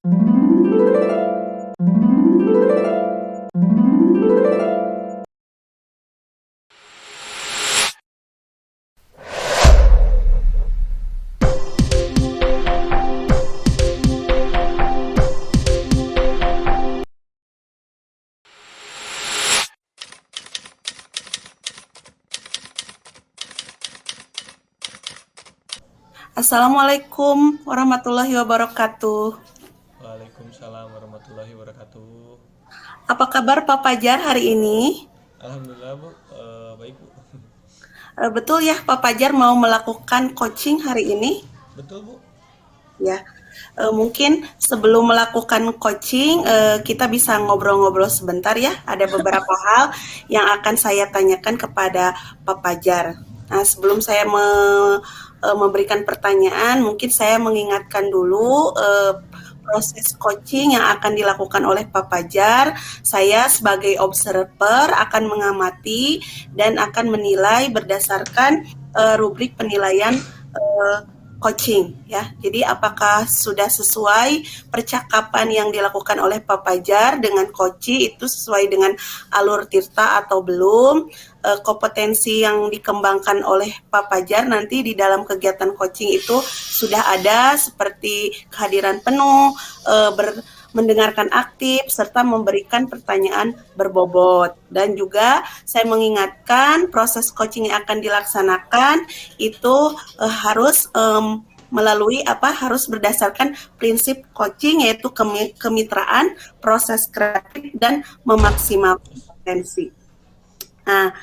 Assalamualaikum warahmatullahi wabarakatuh. Waalaikumsalam warahmatullahi wabarakatuh. Apa kabar Pak Pajar hari ini? Alhamdulillah Bu, baik Bu. Betul ya Pak Pajar mau melakukan coaching hari ini? Betul Bu. Ya, mungkin sebelum melakukan coaching, kita bisa ngobrol-ngobrol sebentar ya. Ada beberapa hal yang akan saya tanyakan kepada Pak Pajar. Nah, sebelum saya memberikan pertanyaan, mungkin saya mengingatkan dulu proses coaching yang akan dilakukan oleh Pak Pajar. Saya sebagai observer akan mengamati dan akan menilai berdasarkan rubrik penilaian eh, coaching ya. Jadi apakah sudah sesuai percakapan yang dilakukan oleh Pak Pajar dengan coach itu sesuai dengan alur Tirta atau belum? Kompetensi yang dikembangkan oleh Pak Pajar nanti di dalam kegiatan coaching itu sudah ada seperti kehadiran penuh, mendengarkan aktif serta memberikan pertanyaan berbobot. Dan juga saya mengingatkan proses coaching yang akan dilaksanakan itu harus melalui harus berdasarkan prinsip coaching yaitu kemitraan, proses kreatif dan memaksimalkan potensi. Nah,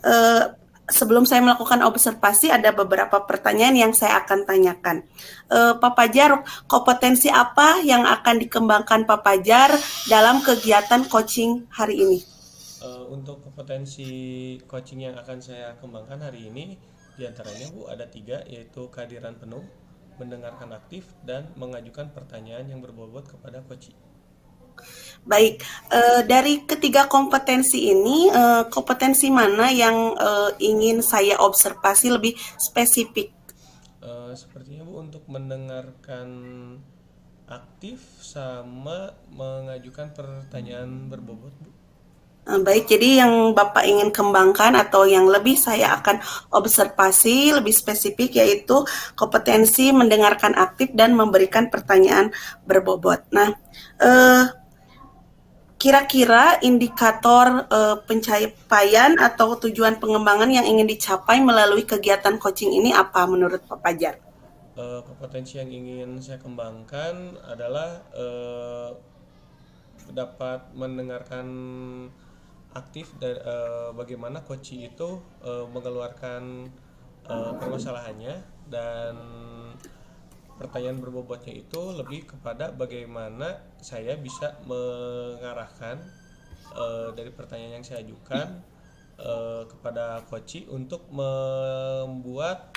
eh, sebelum saya melakukan observasi, ada beberapa pertanyaan yang saya akan tanyakan. Pak Pajar, kompetensi apa yang akan dikembangkan Pak Pajar dalam kegiatan coaching hari ini? Untuk kompetensi coaching yang akan saya kembangkan hari ini, diantaranya Bu ada tiga, yaitu kehadiran penuh, mendengarkan aktif, dan mengajukan pertanyaan yang berbobot kepada coach. Baik, dari ketiga kompetensi ini, kompetensi mana yang ingin saya observasi lebih spesifik? Sepertinya Bu untuk mendengarkan aktif sama mengajukan pertanyaan berbobot Bu. Baik, jadi yang Bapak ingin kembangkan atau yang lebih saya akan observasi lebih spesifik yaitu kompetensi mendengarkan aktif dan memberikan pertanyaan berbobot. Nah, eh, kira-kira indikator pencapaian atau tujuan pengembangan yang ingin dicapai melalui kegiatan coaching ini apa menurut Pak Pajar? Kompetensi yang ingin saya kembangkan adalah dapat mendengarkan aktif dari bagaimana coach itu mengeluarkan permasalahannya, dan pertanyaan berbobotnya itu lebih kepada bagaimana saya bisa mengarahkan dari pertanyaan yang saya ajukan kepada coach untuk membuat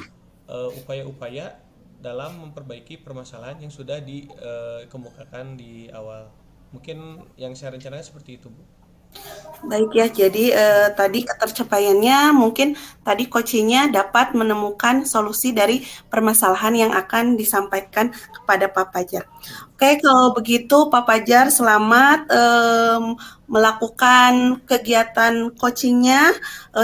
upaya-upaya dalam memperbaiki permasalahan yang sudah dikemukakan di awal. Mungkin yang saya rencanakan seperti itu, Bu. Baik ya, jadi tadi ketercapaiannya mungkin tadi coachingnya dapat menemukan solusi dari permasalahan yang akan disampaikan kepada Pak Pajar. Oke, kalau begitu Pak Pajar selamat melakukan kegiatan coachingnya.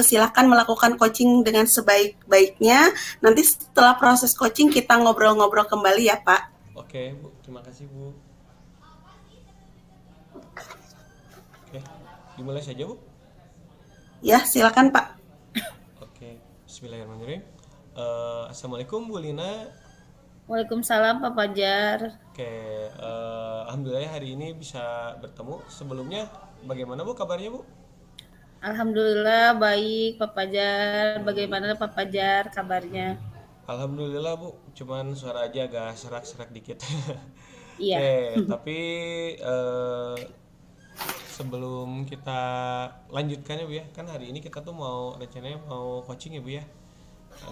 Silahkan melakukan coaching dengan sebaik-baiknya. Nanti setelah proses coaching kita ngobrol-ngobrol kembali ya Pak. Oke, Bu. Terima kasih, Bu. Oke, dimulai saja, Bu. Ya, silakan Pak. Oke, Bismillahirrahmanirrahim. Assalamualaikum, Bu Lina. Waalaikumsalam Pak Fajar. Oke, alhamdulillah hari ini bisa bertemu. Sebelumnya, bagaimana Bu kabarnya, Bu? Alhamdulillah baik Pak Fajar. Bagaimana Pak Fajar kabarnya? Alhamdulillah, Bu. Cuman suara aja agak serak-serak dikit. Iya. Oke, tapi eh, sebelum kita lanjutkan ya Bu ya, kan hari ini kita tuh mau rencananya mau coaching ya Bu ya.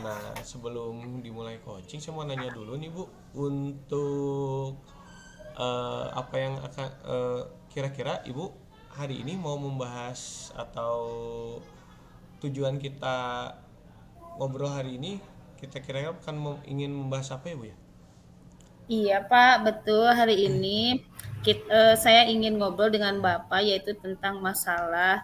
Nah, sebelum dimulai coaching, saya mau nanya dulu nih Bu, untuk apa yang akan kira-kira Ibu hari ini mau membahas, atau tujuan kita ngobrol hari ini, kita kira-kira ingin membahas apa ya Bu ya? Iya Pak, betul hari ini saya ingin ngobrol dengan Bapak yaitu tentang masalah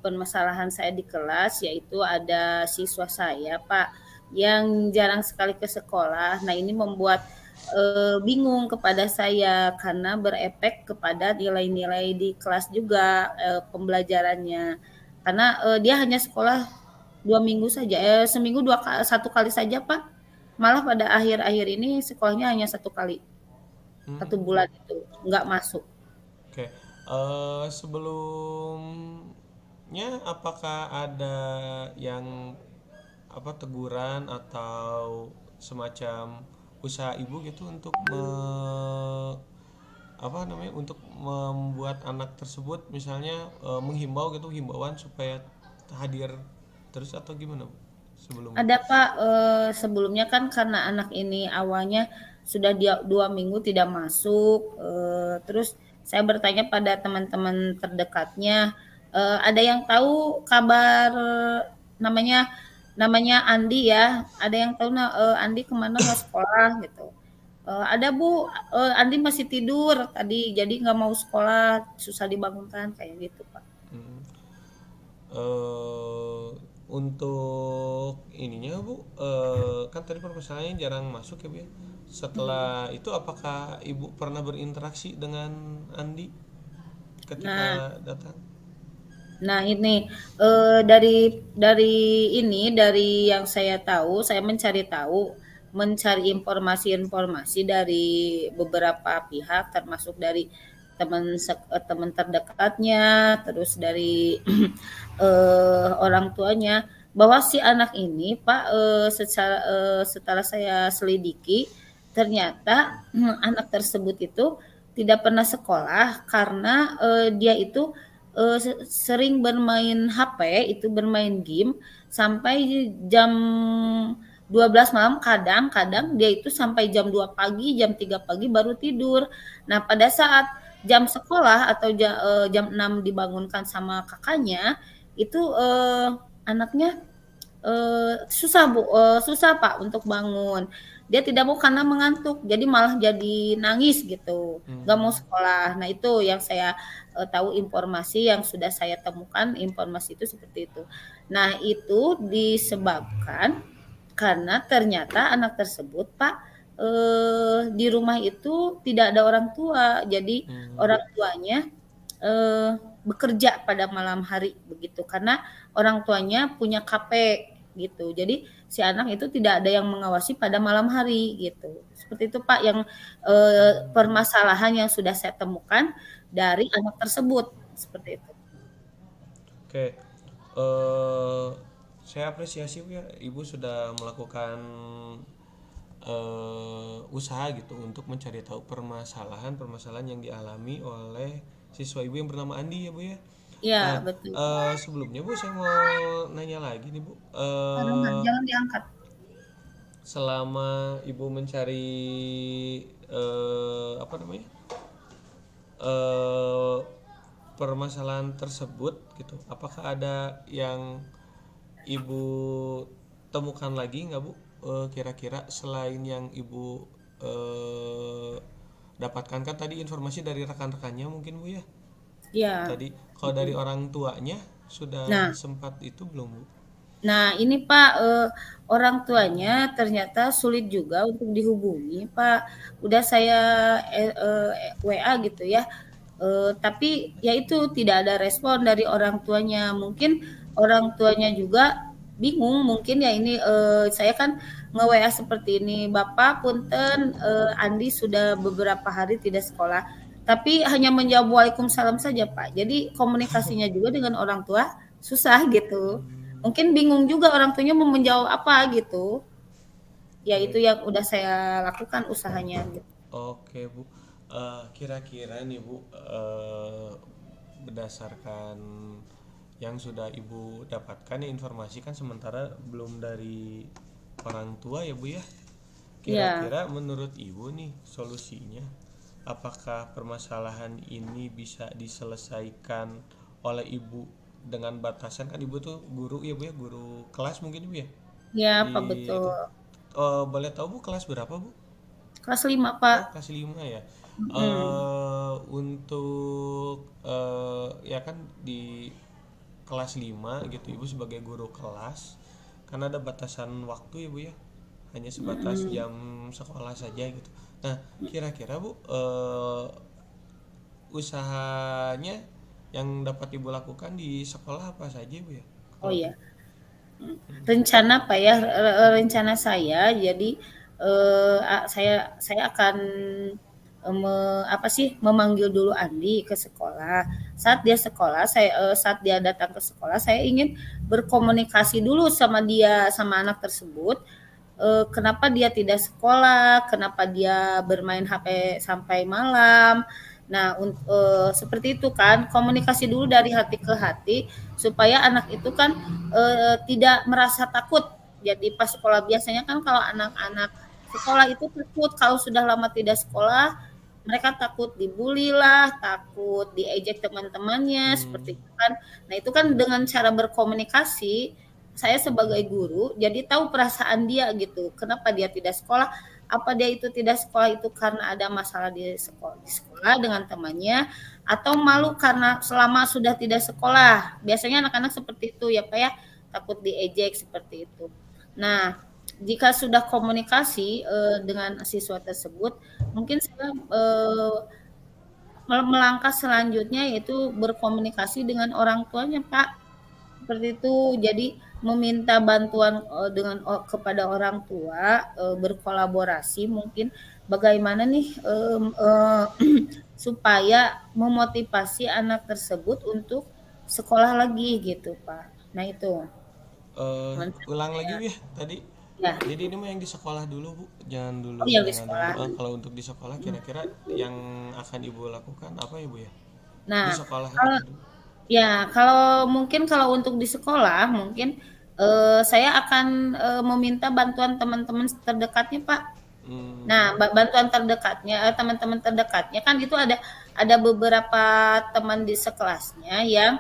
permasalahan saya di kelas, yaitu ada siswa saya, Pak, yang jarang sekali ke sekolah. Nah, ini membuat bingung kepada saya karena berefek kepada nilai-nilai di kelas juga, pembelajarannya. Karena dia hanya sekolah 2 minggu saja, seminggu satu kali saja, Pak. Malah pada akhir-akhir ini sekolahnya hanya 1 kali. Satu Hmm, bulan itu nggak masuk. oke. Sebelumnya apakah ada yang apa teguran atau semacam usaha ibu gitu untuk apa namanya untuk membuat anak tersebut misalnya menghimbau gitu himbauan supaya hadir terus atau gimana Bu sebelumnya? Ada Pak, sebelumnya kan karena anak ini awalnya sudah dia 2 minggu tidak masuk, terus saya bertanya pada teman-teman terdekatnya, ada yang tahu kabar namanya namanya Andi ya, ada yang tahu Andi kemana nggak sekolah gitu. Ada Bu, Andi masih tidur tadi, jadi nggak mau sekolah, susah dibangunkan kayak gitu Pak. Hmm. eh untuk ininya Bu, kan tadi permasalahannya jarang masuk ya Bu ya. Setelah itu apakah Ibu pernah berinteraksi dengan Andi Nah, ketika datang? Nah ini, dari yang saya tahu, saya mencari informasi-informasi dari beberapa pihak, termasuk dari teman terdekatnya, terus dari, orang tuanya, bahwa si anak ini Pak, setelah saya selidiki, ternyata, anak tersebut itu tidak pernah sekolah karena, dia itu sering bermain HP, itu bermain game sampai jam 12 malam, kadang-kadang dia itu sampai jam 2 pagi, jam 3 pagi baru tidur. Nah, pada saat jam sekolah atau jam 6 dibangunkan sama kakaknya, itu anaknya susah Bu, susah Pak untuk bangun. Dia tidak mau karena mengantuk, jadi malah jadi nangis gitu, nggak mau Hmm. sekolah. Nah itu yang saya tahu informasi yang sudah saya temukan, informasi itu seperti itu. Nah itu disebabkan karena ternyata anak tersebut Pak, di rumah itu tidak ada orang tua, jadi Hmm. orang tuanya eee, bekerja pada malam hari begitu, karena orang tuanya punya KP gitu. Jadi si anak itu tidak ada yang mengawasi pada malam hari gitu. Seperti itu Pak yang, permasalahan yang sudah saya temukan dari anak tersebut, seperti itu. Oke. eh saya apresiasi Bu ya, Ibu sudah melakukan usaha gitu untuk mencari tahu permasalahan-permasalahan yang dialami oleh siswa Ibu yang bernama Andi ya Bu ya. Iya Nah, betul. sebelumnya Bu saya mau nanya lagi nih Bu. Jangan diangkat. Selama Ibu mencari apa namanya? eh Permasalahan tersebut gitu. Apakah ada yang Ibu temukan lagi nggak Bu? Kira-kira selain yang Ibu eh, dapatkan kan tadi informasi dari rekan-rekannya mungkin Bu ya. Iya. Tadi kalau dari orang tuanya sudah Nah sempat itu belum Bu? Nah, ini Pak, orang tuanya ternyata sulit juga untuk dihubungi, Pak. Udah saya WA gitu ya, tapi ya itu tidak ada respon dari orang tuanya. Mungkin orang tuanya juga bingung, mungkin ya ini saya kan nge-WA seperti ini, "Bapak punten, Andi sudah beberapa hari tidak sekolah." Tapi hanya menjawab "Waalaikumsalam" saja, Pak. Jadi komunikasinya juga dengan orang tua susah gitu. Hmm, Mungkin bingung juga orang tuanya mau menjawab apa gitu. Ya itu oke. yang udah saya lakukan usahanya gitu. Oke Bu. Kira-kira nih Bu, berdasarkan yang sudah Ibu dapatkan ya informasi kan sementara belum dari orang tua ya Bu ya. Iya, Kira-kira menurut Ibu nih solusinya, apakah permasalahan ini bisa diselesaikan oleh Ibu dengan batasan kan Ibu tuh guru ya Bu ya, guru kelas mungkin Ibu ya? iya Di Pak betul. itu. Oh, boleh tahu Bu kelas berapa Bu? Kelas 5 Pak. Oh, kelas 5 ya. Mm-mm. Untuk ya kan di kelas 5 gitu Ibu sebagai guru kelas kan ada batasan waktu ya Bu ya, hanya sebatas Mm-mm. jam sekolah saja gitu. Nah, kira-kira Bu, usahanya yang dapat Ibu lakukan di sekolah apa saja Bu ya? Oh Kalau ya, rencana apa ya? Rencana saya jadi saya akan apa sih memanggil dulu Andi ke sekolah. Saat dia datang ke sekolah, saya ingin berkomunikasi dulu sama dia sama anak tersebut. Kenapa dia tidak sekolah? Kenapa dia bermain HP sampai malam? Nah, seperti itu kan komunikasi dulu dari hati ke hati supaya anak itu kan tidak merasa takut. Jadi pas sekolah biasanya kan kalau anak-anak sekolah itu takut kalau sudah lama tidak sekolah, mereka takut dibully lah, takut diejek teman-temannya, hmm, seperti itu kan. Nah, itu kan dengan cara berkomunikasi, saya sebagai guru jadi tahu perasaan dia gitu. Kenapa dia tidak sekolah? Apa dia itu tidak sekolah itu karena ada masalah di sekolah dengan temannya atau malu karena selama sudah tidak sekolah. Biasanya anak-anak seperti itu ya Pak ya, takut diejek seperti itu. Nah, jika sudah komunikasi dengan siswa tersebut, mungkin saya melangkah selanjutnya yaitu berkomunikasi dengan orang tuanya, Pak. Seperti itu. Jadi meminta bantuan kepada orang tua, berkolaborasi mungkin bagaimana nih supaya memotivasi anak tersebut untuk sekolah lagi gitu, Pak. Nah itu rencana ulang lagi saya. Bu ya tadi. Ya, Jadi ini mah yang di sekolah dulu Bu, jangan oh dulu yang di yang ada. sekolah. Kalau untuk di sekolah kira-kira yang akan Ibu lakukan apa ya Bu ya? Di Nah, sekolah kalau aja dulu. ya, kalau untuk di sekolah mungkin, saya akan, meminta bantuan teman-teman terdekatnya, Pak. Hmm, Nah, bantuan terdekatnya, teman-teman terdekatnya kan itu ada beberapa teman di sekelasnya yang,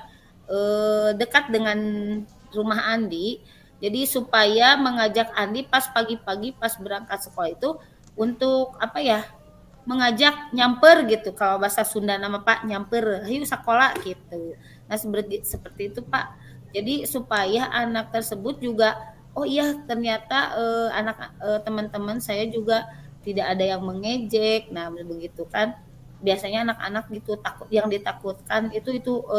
dekat dengan rumah Andi. Jadi supaya mengajak Andi pas pagi-pagi pas berangkat sekolah itu untuk apa ya, mengajak nyamper gitu kalau bahasa Sunda nama Pak nyamper, "Hayu sekolah," gitu. Nah, seperti itu, Pak. Jadi supaya anak tersebut juga, "Oh iya ternyata, teman-teman saya juga tidak ada yang mengejek." Nah, begitu kan. Biasanya anak-anak gitu yang ditakutkan itu,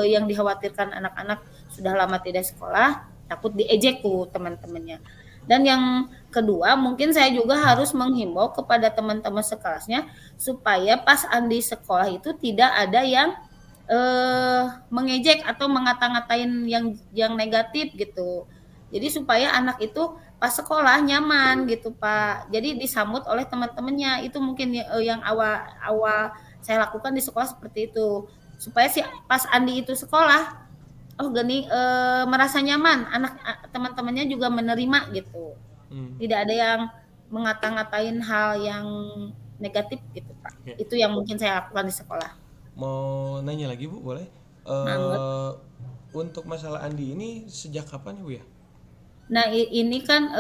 yang dikhawatirkan anak-anak sudah lama tidak sekolah, takut diejek tuh teman-temannya. Dan yang kedua, mungkin saya juga harus menghimbau kepada teman-teman sekelasnya supaya pas Andi sekolah itu tidak ada yang mengejek atau ngata-ngatain yang negatif gitu. Jadi supaya anak itu pas sekolah nyaman gitu Pak. Jadi disambut oleh teman-temannya. Itu mungkin yang awal-awal saya lakukan di sekolah seperti itu. Supaya si pas Andi itu sekolah, oh gini merasa nyaman, teman-temannya juga menerima gitu. hmm, Tidak ada yang mengata-ngatain hal yang negatif gitu, Pak. oke. Itu yang mungkin saya lakukan di sekolah. Mau nanya lagi Bu, boleh? Banget. Eh untuk masalah Andi ini sejak kapan ya Bu ya? Nah, ini kan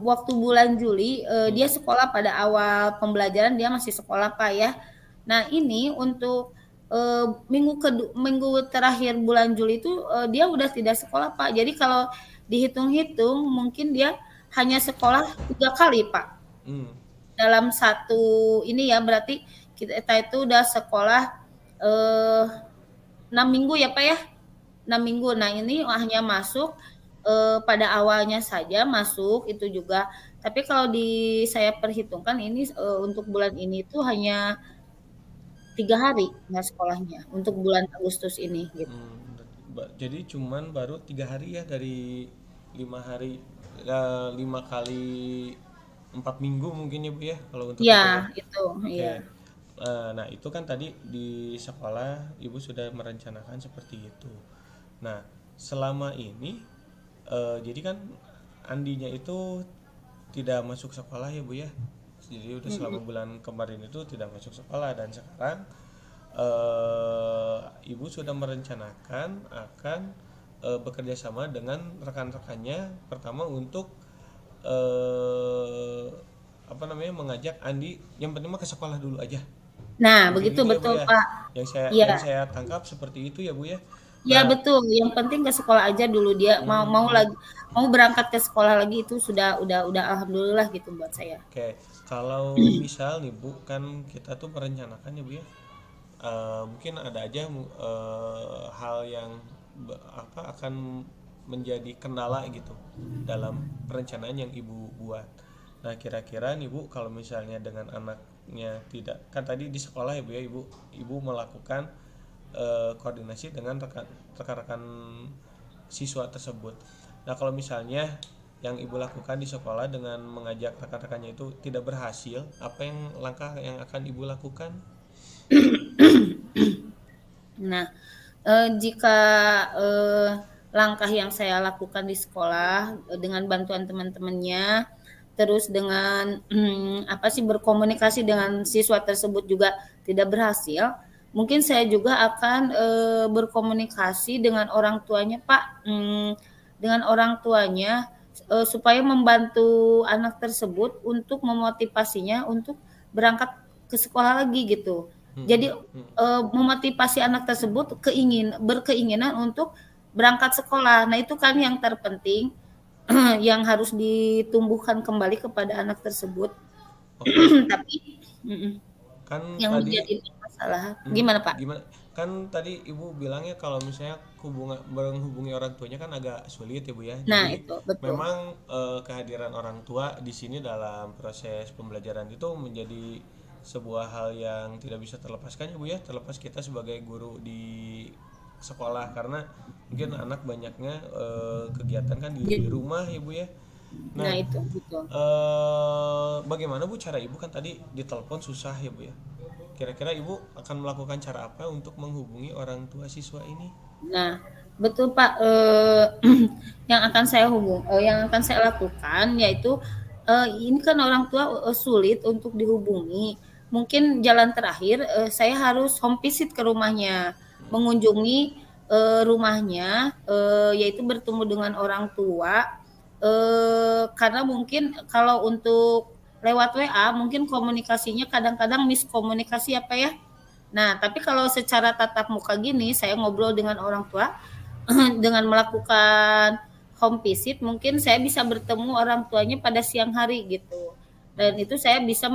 waktu bulan Juli dia Hmm, sekolah pada awal pembelajaran dia masih sekolah, Pak ya. Nah, ini untuk minggu terakhir bulan Juli itu dia udah tidak sekolah, Pak. Jadi kalau dihitung-hitung mungkin dia hanya sekolah 3 kali, Pak. hmm, Dalam satu ini ya berarti kita itu udah sekolah eh, 6 minggu ya Pak ya, 6 minggu. Nah ini hanya masuk pada awalnya saja masuk itu juga. Tapi kalau saya perhitungkan ini untuk bulan ini tuh hanya 3 hari nggak sekolahnya untuk bulan Agustus ini gitu. jadi cuman baru 3 hari ya dari 5 hari, 5 kali 4 minggu mungkin ya Bu ya kalau untuk Ya itu ya. itu Oke. ya. Nah itu kan tadi di sekolah Ibu sudah merencanakan seperti itu. Nah selama ini jadi kan Andinya itu tidak masuk sekolah ya Bu ya. Jadi udah selama bulan kemarin itu tidak masuk sekolah dan sekarang Ibu sudah merencanakan akan bekerja sama dengan rekan-rekannya pertama untuk eh, apa namanya, mengajak Andi yang penting mah ke sekolah dulu aja. Nah, Mungkin begitu gitu ya Bu betul, ya. Pak. Iya. Yang saya tangkap seperti itu ya Bu ya. Iya Nah, betul, yang penting ke sekolah aja dulu, dia mau mau hmm, lagi mau berangkat ke sekolah lagi itu sudah alhamdulillah gitu buat saya. oke. Kalau misal nih Bu, kan kita tuh merencanakan ya Bu ya. Mungkin ada aja hal yang apa akan menjadi kendala gitu dalam perencanaan yang Ibu buat. Nah, kira-kira nih Bu, kalau misalnya dengan anaknya tidak, kan tadi di sekolah ya Bu ya, Ibu melakukan koordinasi dengan rekan-rekan siswa tersebut. Nah, kalau misalnya yang Ibu lakukan di sekolah dengan mengajak rekan-rekannya itu tidak berhasil, apa yang langkah yang akan Ibu lakukan? Nah, jika langkah yang saya lakukan di sekolah dengan bantuan teman-temannya, terus dengan apa sih berkomunikasi dengan siswa tersebut juga tidak berhasil, mungkin saya juga akan berkomunikasi dengan orang tuanya, Pak, dengan orang tuanya supaya membantu anak tersebut untuk memotivasinya untuk berangkat ke sekolah lagi gitu. Hmm, Jadi hmm. memotivasi anak tersebut berkeinginan untuk berangkat sekolah. Nah, itu kan yang terpenting yang harus ditumbuhkan kembali kepada anak tersebut. Oke, Tapi kan yang tadi menjadi masalah gimana, Pak? gimana? Kan tadi Ibu bilangnya kalau misalnya menghubungi orang tuanya kan agak sulit ya Bu ya. Nah, Jadi itu betul. memang kehadiran orang tua di sini dalam proses pembelajaran itu menjadi sebuah hal yang tidak bisa terlepaskan ya Bu ya. Terlepas kita sebagai guru di sekolah karena mungkin anak banyaknya kegiatan kan di rumah ya Bu ya. Nah, Nah, itu betul. bagaimana Bu cara Ibu, kan tadi ditelepon susah ya Bu ya. Kira-kira Ibu akan melakukan cara apa untuk menghubungi orang tua siswa ini? Nah, betul Pak. Yang akan saya lakukan yaitu ini kan orang tua sulit untuk dihubungi. Mungkin jalan terakhir saya harus home visit ke rumahnya, mengunjungi rumahnya, yaitu bertemu dengan orang tua. Karena mungkin kalau untuk lewat WA mungkin komunikasinya kadang-kadang miskomunikasi apa ya. Nah, tapi kalau secara tatap muka gini, saya ngobrol dengan orang tua, dengan melakukan home visit, mungkin saya bisa bertemu orang tuanya pada siang hari gitu. Dan itu saya bisa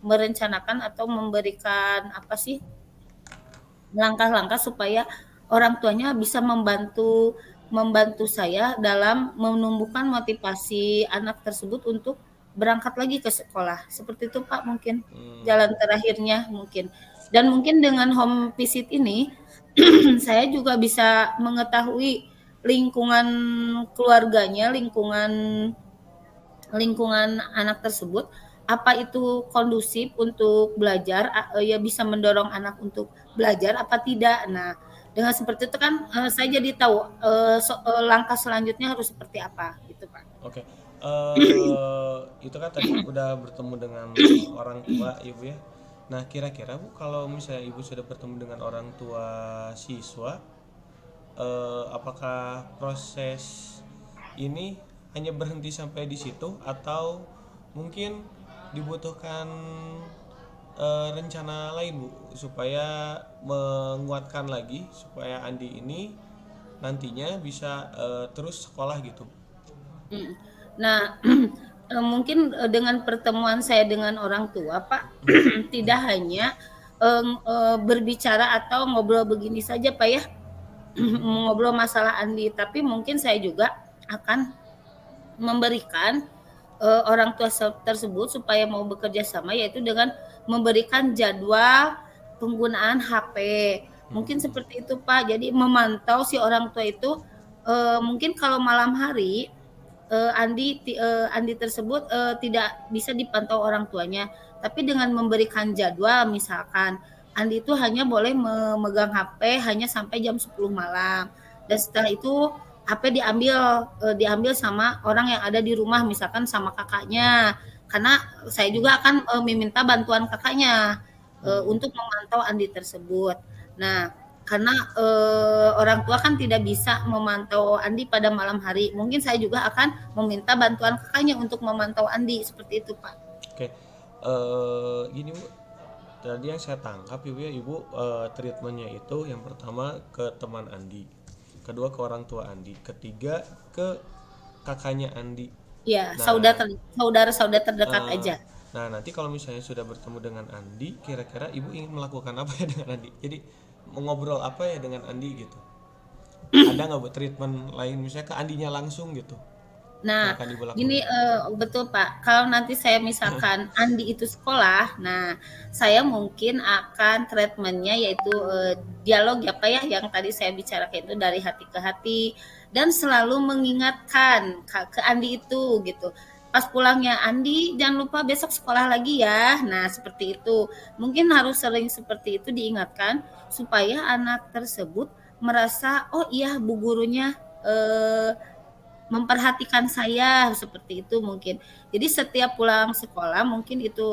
merencanakan atau memberikan apa sih langkah-langkah supaya orang tuanya bisa membantu membantu saya dalam menumbuhkan motivasi anak tersebut untuk berangkat lagi ke sekolah. Seperti itu Pak mungkin Hmm, jalan terakhirnya mungkin. Dan mungkin dengan home visit ini saya juga bisa mengetahui lingkungan keluarganya, lingkungan lingkungan anak tersebut, apa itu kondusif untuk belajar, ya bisa mendorong anak untuk belajar apa tidak. Nah, dengan seperti itu kan saya jadi tahu langkah selanjutnya harus seperti apa, gitu Pak. oke. Itu kan tadi udah bertemu dengan orang tua Ibu ya. Nah, kira-kira Bu, kalau misalnya Ibu sudah bertemu dengan orang tua siswa, apakah proses ini hanya berhenti sampai di situ atau mungkin dibutuhkan rencana lain Bu supaya menguatkan lagi supaya Andi ini nantinya bisa terus sekolah gitu. Mhm. Nah, mungkin, dengan pertemuan saya dengan orang tua, Pak, tidak hanya, berbicara atau ngobrol begini saja, Pak, ya, ngobrol masalah Andi, tapi mungkin saya juga akan memberikan orang tua tersebut supaya mau bekerja sama yaitu dengan memberikan jadwal penggunaan HP. Mungkin seperti itu Pak. Jadi memantau si orang tua itu mungkin kalau malam hari Andi tersebut tidak bisa dipantau orang tuanya, tapi dengan memberikan jadwal misalkan Andi itu hanya boleh memegang HP hanya sampai jam 10 malam dan setelah itu HP diambil sama orang yang ada di rumah misalkan sama kakaknya karena saya juga akan meminta bantuan kakaknya untuk memantau Andi tersebut. Nah, karena orang tua kan tidak bisa memantau Andi pada malam hari. Mungkin saya juga akan meminta bantuan kakaknya untuk memantau Andi seperti itu, Pak. Oke, gini Bu, tadi yang saya tangkap Ibu ya, Ibu treatmentnya itu yang pertama ke teman Andi, kedua ke orang tua Andi, ketiga ke kakaknya Andi. Ya, Nah, saudara-saudara terdekat eh, aja. nah nanti kalau misalnya sudah bertemu dengan Andi, kira-kira Ibu ingin melakukan apa ya dengan Andi? Jadi mau ngobrol apa ya dengan Andi gitu? Ada nggak Bu treatment lain misalnya ke Andinya langsung gitu yang Nah, akan Ibu gini, lakukan? betul, Pak, kalau nanti saya misalkan Andi itu sekolah, nah saya mungkin akan treatmentnya yaitu, dialog ya, Pak, ya, yang tadi saya bicarakan itu dari hati ke hati dan selalu mengingatkan ke Andi itu gitu. Pas pulangnya, "Andi jangan lupa besok sekolah lagi ya." Nah, seperti itu. Mungkin harus sering seperti itu diingatkan supaya anak tersebut merasa, "Oh iya bu gurunya, eee, memperhatikan saya," seperti itu mungkin. Jadi setiap pulang sekolah mungkin itu,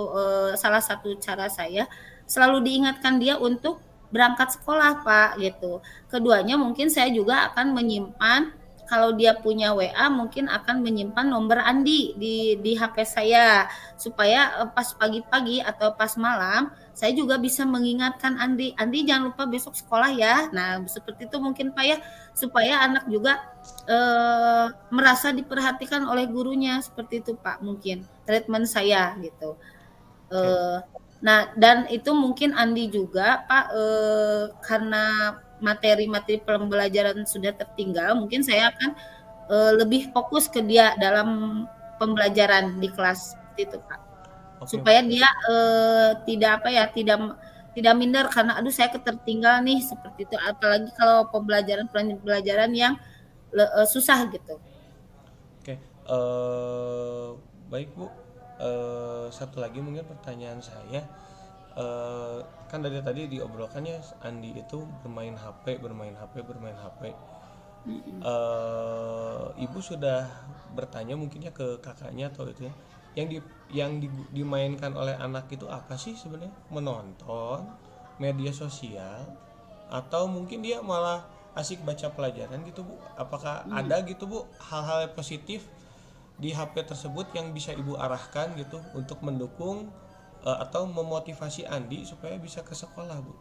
salah satu cara saya selalu diingatkan dia untuk berangkat sekolah, Pak, gitu. Keduanya mungkin saya juga akan menyimpan kalau dia punya WA mungkin akan menyimpan nomor Andi di HP saya supaya, pas pagi-pagi atau pas malam saya juga bisa mengingatkan Andi, "Andi jangan lupa besok sekolah ya." Nah, seperti itu mungkin, Pak, ya, supaya anak juga merasa diperhatikan oleh gurunya seperti itu Pak mungkin treatment saya gitu. Oke, Eee, nah dan itu mungkin Andi juga Pak, karena materi-materi pembelajaran sudah tertinggal mungkin saya akan, lebih fokus ke dia dalam pembelajaran di kelas seperti itu Pak. oke Bu. Supaya dia, tidak apa ya, tidak minder karena, "Aduh saya ketertinggal nih," seperti itu. Apalagi kalau pembelajaran yang susah gitu. Oke, baik Bu. Satu lagi mungkin pertanyaan saya, kan dari tadi diobrolkannya Andi itu bermain HP, bermain HP, bermain HP. Mhm. Ibu sudah bertanya mungkinnya ke kakaknya atau itu ya, yang dimainkan oleh anak itu apa sih sebenarnya? Menonton media sosial atau mungkin dia malah asik baca pelajaran gitu Bu? Apakah Mhm. ada gitu Bu hal-hal positif di HP tersebut yang bisa Ibu arahkan gitu untuk mendukung atau memotivasi Andi supaya bisa ke sekolah Bu?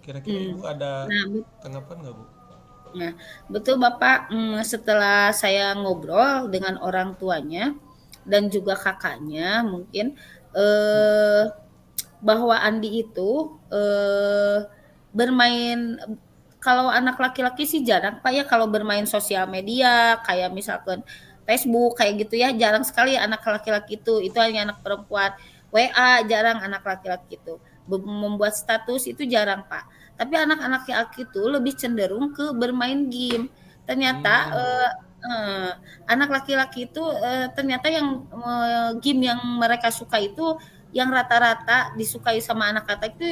Kira-kira Mhm. Ibu ada Nah, tanggapan nggak Bu? nah, betul Bapak, setelah saya ngobrol dengan orang tuanya dan juga kakaknya mungkin, eee, bahwa Andi itu, bermain kalau anak laki-laki sih jarang Pak ya kalau bermain sosial media kayak misalkan Facebook kayak gitu ya, jarang sekali anak laki-laki itu hanya anak perempuan. WA jarang anak laki-laki itu, membuat status itu jarang Pak. Tapi anak-anak laki-laki itu lebih cenderung ke bermain game. Ternyata, Hmm. eee, anak laki-laki itu, ternyata yang, game yang mereka suka itu yang rata-rata disukai sama anak laki itu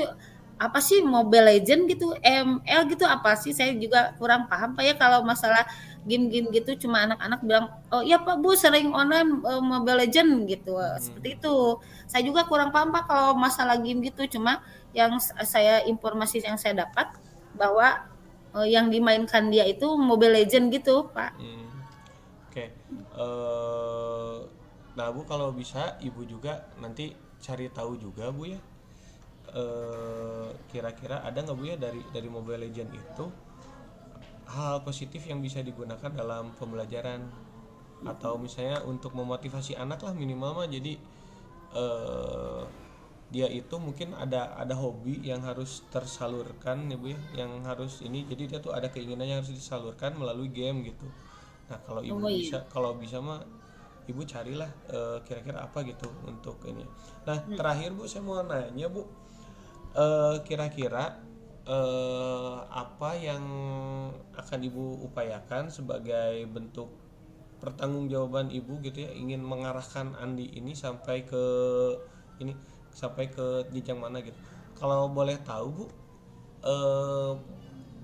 apa sih Mobile Legend gitu, ML gitu apa sih? Saya juga kurang paham Pak ya kalau masalah game-game gitu cuma anak-anak bilang, "Oh iya Pak, Bu sering online, Mobile Legend," gitu, seperti Hmm. itu. Saya juga kurang paham Pak kalau masalah game gitu, cuma yang saya informasi yang saya dapat bahwa, yang dimainkan dia itu Mobile Legend gitu Pak. Hmm. Oke, eh nah Bu kalau bisa Ibu juga nanti cari tahu juga Bu ya, kira-kira ada nggak Bu ya dari Mobile Legend itu hal positif yang bisa digunakan dalam pembelajaran atau misalnya untuk memotivasi anak lah minimal mah jadi eh, dia itu mungkin ada hobi yang harus tersalurkan ya Bu ya, yang harus ini jadi dia tuh ada keinginan yang harus disalurkan melalui game gitu. Nah kalau Oh ibu iya. bisa kalau bisa mah ibu carilah kira-kira apa gitu untuk ini. Nah Mhm. terakhir Bu saya mau nanya Bu, kira-kira apa yang akan ibu upayakan sebagai bentuk pertanggungjawaban ibu gitu ya ingin mengarahkan Andi ini ini sampai ke jenjang mana gitu. Kalau boleh tahu Bu, eh,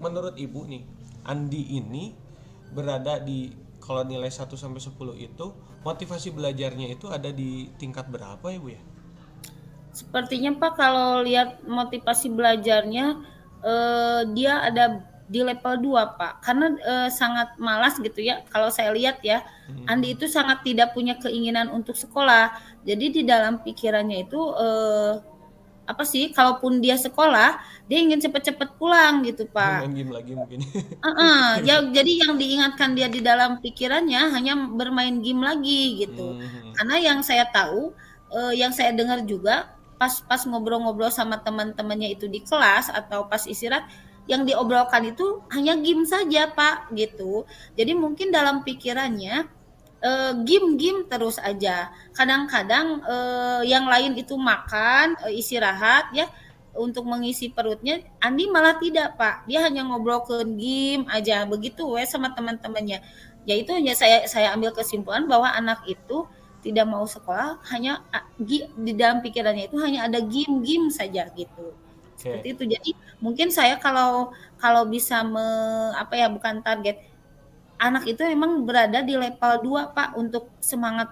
menurut ibu nih Andi ini berada di kalau nilai 1 sampai 10 itu motivasi belajarnya itu ada di tingkat berapa ya Bu ya? Sepertinya Pak kalau lihat motivasi belajarnya, dia ada di level 2 Pak, karena sangat malas gitu ya. Kalau saya lihat ya, Andi itu sangat tidak punya keinginan untuk sekolah. Jadi di dalam pikirannya itu apa sih, kalaupun dia sekolah, dia ingin cepet-cepet pulang gitu Pak. Main game lagi mungkin. Ya, jadi yang diingatkan dia di dalam pikirannya hanya bermain game lagi gitu. Hmm, Karena yang saya tahu, yang saya dengar juga pas pas ngobrol-ngobrol sama teman-temannya itu di kelas atau pas istirahat, yang diobrolkan itu hanya game saja Pak gitu. Jadi mungkin dalam pikirannya game-game terus aja. Kadang-kadang yang lain itu makan, istirahat ya untuk mengisi perutnya, Andi malah tidak Pak. Dia hanya ngobrol ke game aja begitu we sama teman-temannya. Ya itu hanya saya ambil kesimpulan bahwa anak itu tidak mau sekolah hanya di dalam pikirannya itu hanya ada game-game saja gitu. oke. Seperti itu. Jadi mungkin saya kalau kalau bisa apa ya bukan target anak itu memang berada di level 2 Pak untuk semangat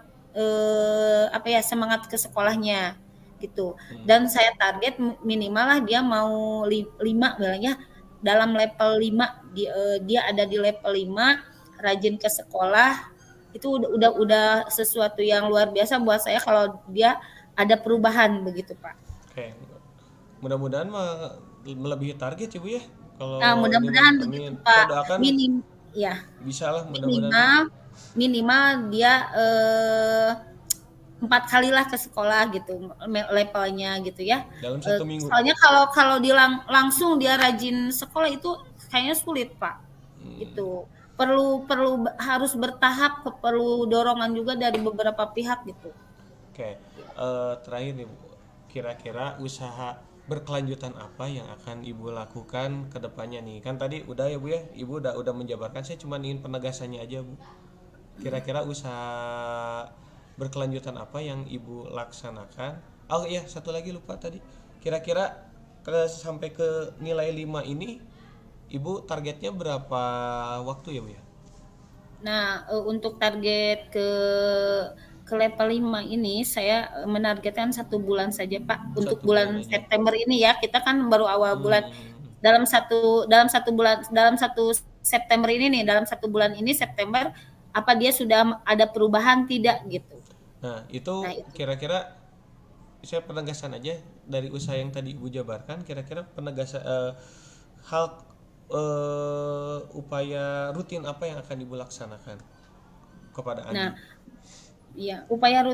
apa ya semangat ke sekolahnya gitu. Hmm, Dan saya target minimal lah dia mau 5 bilangnya dalam level 5 dia ada di level 5 rajin ke sekolah itu udah sesuatu yang luar biasa buat saya kalau dia ada perubahan begitu Pak. oke. Mudah-mudahan melebihi target ya Bu ya. Nah, Kalau ini mah mudah-mudahan begitu amin. Kita Pak. doakan Ya, bisa lah mudah-mudahan mah. minimal minimal dia 4 kali lah ke sekolah gitu levelnya gitu ya. Dalam 1 minggu. Soalnya kalau kalau dia langsung dia rajin sekolah itu kayaknya sulit Pak. Hmm, Gitu. Perlu perlu harus bertahap, perlu dorongan juga dari beberapa pihak gitu. oke. Terakhir nih Bu. Kira-kira usaha berkelanjutan apa yang akan Ibu lakukan ke depannya nih? Kan tadi udah ya Bu ya. Ibu udah menjabarkan, saya cuma ingin penegasannya aja Bu. Kira-kira usaha berkelanjutan apa yang Ibu laksanakan? Oh iya, satu lagi lupa tadi. Kira-kira sampai ke nilai 5 ini Ibu targetnya berapa waktu ya Bu ya? Nah, untuk target ke level 5 ini saya menargetkan 1 bulan saja Pak. Untuk 1 bulan bulan aja. September ini ya, kita kan baru awal bulan. Hmm, Dalam satu September ini nih, dalam 1 bulan ini September, apa dia sudah ada perubahan tidak gitu. nah itu Nah itu. kira-kira saya penegasan aja dari usaha yang tadi Ibu jabarkan, kira-kira penegasan hal upaya rutin apa yang akan Ibu laksanakan kepada Nah, Andi? ya, upaya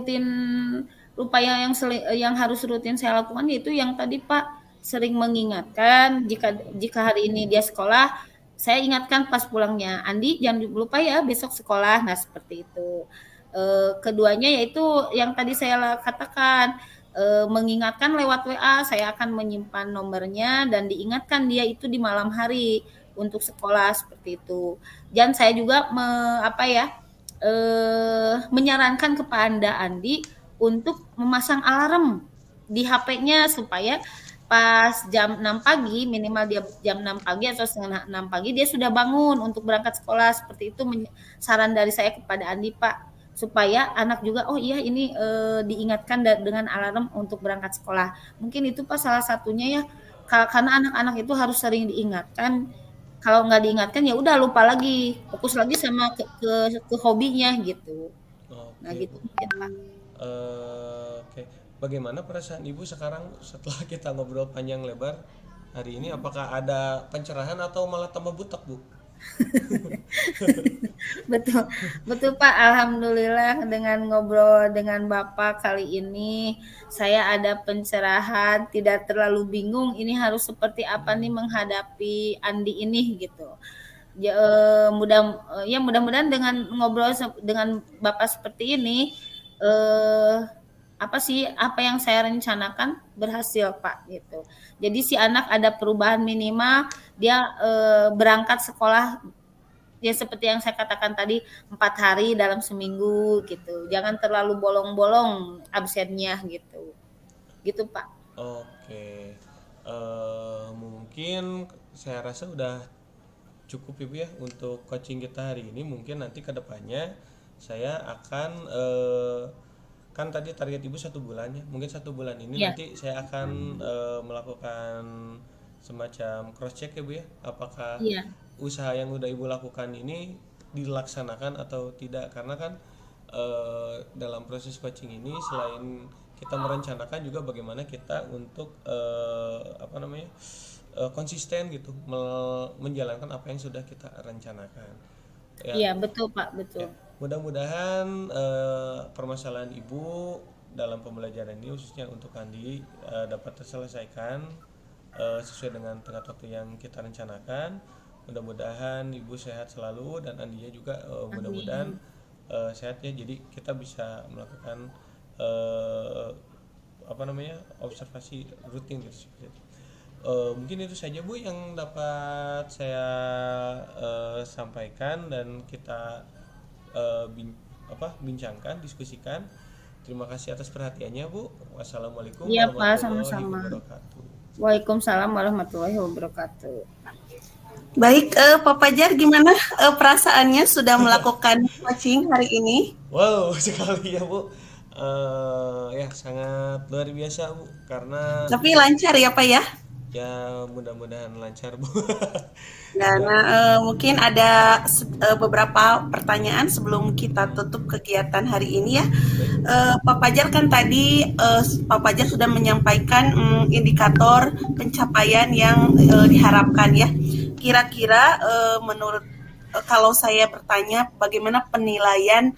yang harus rutin saya lakukan yaitu yang tadi Pak sering mengingatkan jika hari ini dia sekolah, saya ingatkan pas pulangnya, Andi jangan lupa ya besok sekolah. Nah seperti itu. Keduanya yaitu yang tadi saya katakan mengingatkan lewat WA, saya akan menyimpan nomornya dan diingatkan dia itu di malam hari untuk sekolah seperti itu. Dan saya juga apa ya menyarankan kepada Andi untuk memasang alarm di HP-nya supaya pas jam 6 pagi, minimal dia jam 6 pagi atau setengah 6 pagi dia sudah bangun untuk berangkat sekolah. Seperti itu saran dari saya kepada Andi Pak. Supaya anak juga, oh iya ini diingatkan dengan alarm untuk berangkat sekolah. Mungkin itu Pak salah satunya ya, karena anak-anak itu harus sering diingatkan. Kalau nggak diingatkan ya udah lupa lagi, fokus lagi sama ke hobinya gitu. Nah Oke gitu Bu. mungkin Pak. Oke, bagaimana perasaan Ibu sekarang setelah kita ngobrol panjang lebar hari ini? Apakah ada pencerahan atau malah tambah butek Bu? Betul, betul Pak. Alhamdulillah dengan ngobrol dengan Bapak kali ini saya ada pencerahan, tidak terlalu bingung ini harus seperti apa nih menghadapi Andi ini gitu. Ya, ya mudah-mudahan dengan ngobrol dengan Bapak seperti ini eh apa yang saya rencanakan berhasil Pak gitu. Jadi si anak ada perubahan minimal, dia berangkat sekolah ya seperti yang saya katakan tadi 4 hari dalam seminggu gitu. Jangan terlalu bolong-bolong absennya gitu. Gitu Pak. Oke, mungkin saya rasa udah cukup Ibu ya untuk coaching kita hari ini. Mungkin nanti ke depannya saya akan kan tadi target Ibu 1 bulan ya. Mungkin 1 bulan ini Ya. nanti saya akan melakukan semacam cross check ya Bu ya, apakah Iya, usaha yang udah Ibu lakukan ini dilaksanakan atau tidak, karena kan dalam proses coaching ini selain kita merencanakan juga bagaimana kita untuk apa namanya konsisten gitu menjalankan apa yang sudah kita rencanakan ya. iya betul Pak, Ya, betul. mudah-mudahan permasalahan Ibu dalam pembelajaran ini khususnya untuk Andi dapat terselesaikan sesuai dengan tenggat waktu yang kita rencanakan. Mudah-mudahan Ibu sehat selalu dan Andinya juga mudah-mudahan Amin. sehat ya. Jadi kita bisa melakukan eh, apa namanya observasi rutin gitu seperti itu. Mungkin itu saja Bu yang dapat saya sampaikan dan kita eh, bin- bincangkan, diskusikan. Terima kasih atas perhatiannya Bu. Wassalamualaikum Iya Pak, warahmatullahi sama-sama. wabarakatuh. Waalaikumsalam warahmatullahi wabarakatuh. Baik, Pak Fajar, gimana perasaannya sudah melakukan coaching hari ini? Wow, sekali ya Bu. Ya sangat luar biasa Bu, karena Tapi lancar ya Pak ya? ya mudah-mudahan lancar Bu. Dan Ya, mungkin ada beberapa pertanyaan sebelum kita tutup kegiatan hari ini ya. baik. Pak Fajar kan tadi Pak Fajar sudah menyampaikan indikator pencapaian yang diharapkan ya. Kira-kira menurut kalau saya bertanya bagaimana penilaian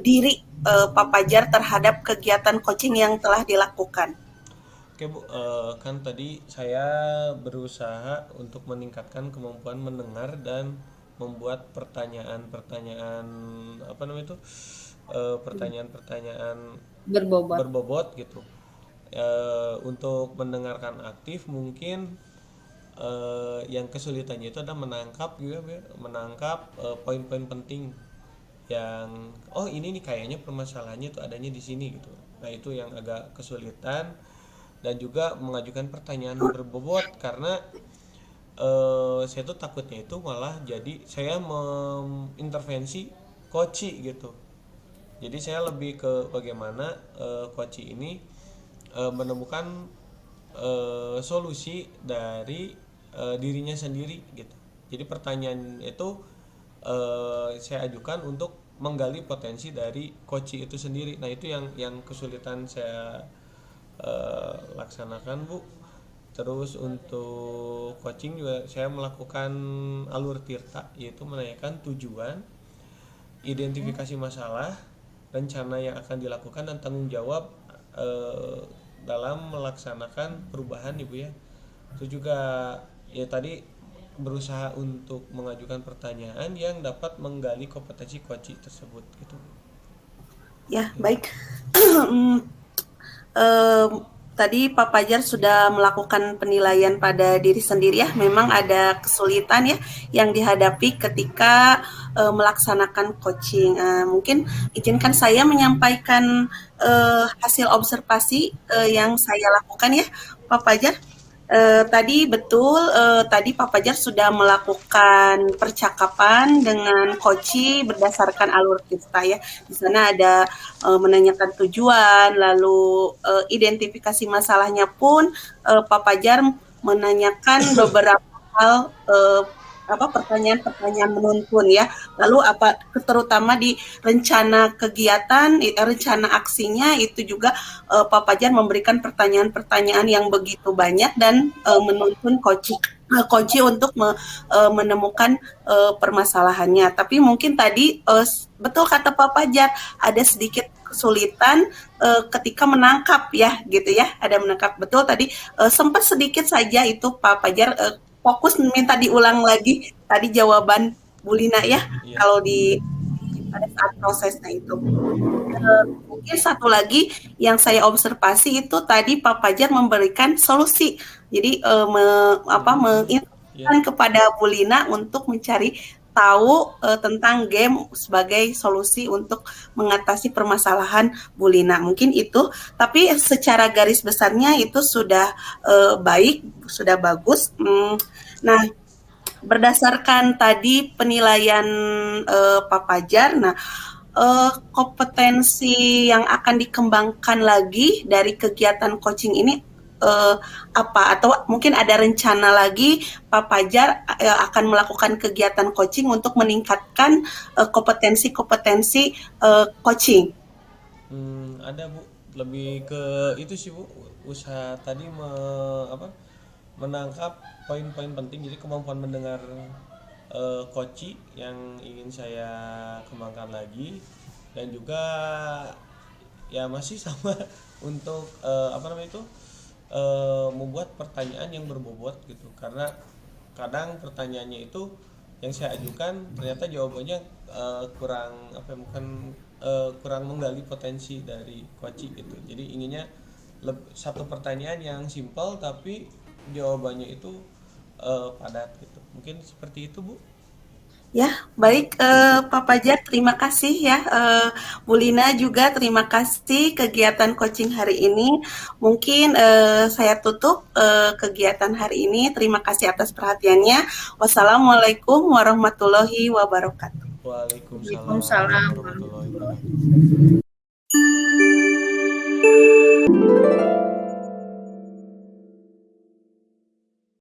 diri Pak Fajar terhadap kegiatan coaching yang telah dilakukan? Oke Bu, kan tadi saya berusaha untuk meningkatkan kemampuan mendengar dan membuat pertanyaan-pertanyaan apa namanya itu pertanyaan-pertanyaan Berbobot. berbobot gitu. Untuk mendengarkan aktif mungkin yang kesulitannya itu adalah menangkap juga Bu ya, menangkap poin-poin penting yang oh ini nih kayaknya permasalahannya itu adanya di sini gitu. Nah itu yang agak kesulitan dan juga mengajukan pertanyaan berbobot karena saya tuh takutnya itu malah jadi saya mengintervensi koci gitu. Jadi saya lebih ke bagaimana koci ini menemukan solusi dari dirinya sendiri gitu. Jadi pertanyaan itu saya ajukan untuk menggali potensi dari koci itu sendiri. Nah itu yang kesulitan saya laksanakan Bu. Terus untuk coaching juga saya melakukan alur tirta, yaitu menanyakan tujuan, identifikasi masalah, rencana yang akan dilakukan dan tanggung jawab eh, dalam melaksanakan perubahan Ibu ya. Itu juga ya tadi berusaha untuk mengajukan pertanyaan yang dapat menggali kompetensi coach tersebut gitu. Ya, baik. Em, Tadi Pak Fajar sudah melakukan penilaian pada diri sendiri ya. Memang ada kesulitan ya yang dihadapi ketika melaksanakan coaching. Mungkin izinkan saya menyampaikan hasil observasi yang saya lakukan ya, Pak Fajar. Tadi betul, tadi Pak Fajar sudah melakukan percakapan dengan Koci berdasarkan alur kita ya. Di sana ada menanyakan tujuan, lalu identifikasi masalahnya pun Pak Fajar menanyakan beberapa hal pertanyaan-pertanyaan menuntun ya. Lalu apa terutama di rencana kegiatan, rencana aksinya itu juga Pak Fajar memberikan pertanyaan-pertanyaan yang begitu banyak dan menuntun Koji untuk menemukan permasalahannya. Tapi mungkin tadi betul kata Pak Fajar ada sedikit kesulitan ketika menangkap ya gitu ya. Ada menangkap betul tadi sempat sedikit saja itu Pak Fajar fokus minta diulang lagi tadi jawaban Bulina ya Iya. kalau di pada saat prosesnya itu. Mungkin satu lagi yang saya observasi itu tadi Pak Fajar memberikan solusi. Jadi Iya. menginstruksikan kepada Bulina untuk mencari tahu tentang game sebagai solusi untuk mengatasi permasalahan Bulina. Mungkin itu, tapi secara garis besarnya itu sudah baik, sudah bagus. Nah, berdasarkan tadi penilaian Pak Fajar, nah kompetensi yang akan dikembangkan lagi dari kegiatan coaching ini apa? Atau mungkin ada rencana lagi Pak Fajar akan melakukan kegiatan coaching untuk meningkatkan kompetensi-kompetensi coaching? Ada Bu, lebih ke itu sih Bu, usaha tadi menangkap poin-poin penting, jadi kemampuan mendengar koci yang ingin saya kembangkan lagi, dan juga ya masih sama untuk membuat pertanyaan yang berbobot gitu, karena kadang pertanyaannya itu yang saya ajukan ternyata jawabannya kurang apa ya, bukan kurang menggali potensi dari coach gitu. Jadi inginnya satu pertanyaan yang simpel tapi jawabannya itu padat gitu. Mungkin seperti itu Bu. Ya, baik Pak Fajar, terima kasih ya. Bu Lina juga terima kasih kegiatan coaching hari ini. Mungkin saya tutup kegiatan hari ini. Terima kasih atas perhatiannya. Wassalamualaikum warahmatullahi wabarakatuh. Waalaikumsalam Waalaikumsalam warahmatullahi warahmatullahi wabarakatuh. wabarakatuh.